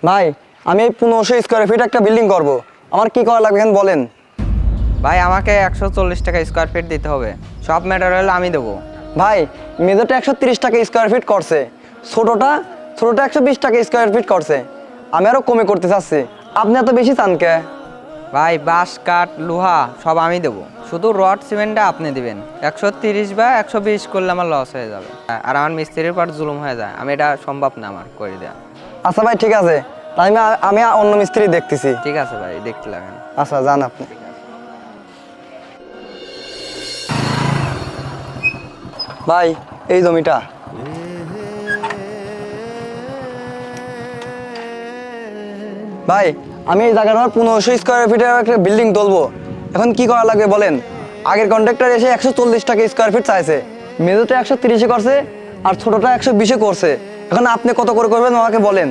ভাই আমি এই 1500 স্কোয়ার ফিট একটা বিল্ডিং করব, আমার কি করা লাগবে এখন বলেন। ভাই আমাকে 140 টাকা স্কোয়ার ফিট দিতে হবে, সব ম্যাটেরিয়াল আমি দেবো। ভাই মেজরটা 130 টাকা স্কোয়ার ফিট করছে, ছোটটা ছোটটা 120 টাকা স্কোয়ার ফিট করছে। আমি আরো কমে করতে চাচ্ছি, আপনি এত বেশি চান কে? ভাই বাঁশ কাঠ লোহা সব আমি দেবো, শুধু রড সিমেন্টটা আপনি দিবেন। 130 বা 120 করলে আমার লস হয়ে যাবে, আর আমার মিস্ত্রির পর জুলুম হয়ে যায়, আমি এটা সম্ভব না আমার করে দেওয়া। আচ্ছা ভাই ঠিক আছে, তাই আমি অন্য মিস্ত্রি দেখতেছি। ঠিক আছে ভাই, দেখতে লাগেন। আচ্ছা যান আপনি। ভাই এই জমিটা ভাই, আমি এই জায়গাটা 1500 স্কোয়ার ফিটের একটা বিল্ডিং তুলবো, এখন কি করা লাগবে বলেন। আগের কন্ট্রাক্টর এসে 140 টাকা স্কোয়ার ফিট চাইছে, মেজরটা 130-এ করছে আর ছোটটা 120-এ করছে। এখন আপনি কত করে করবেন আমাকে বলেন।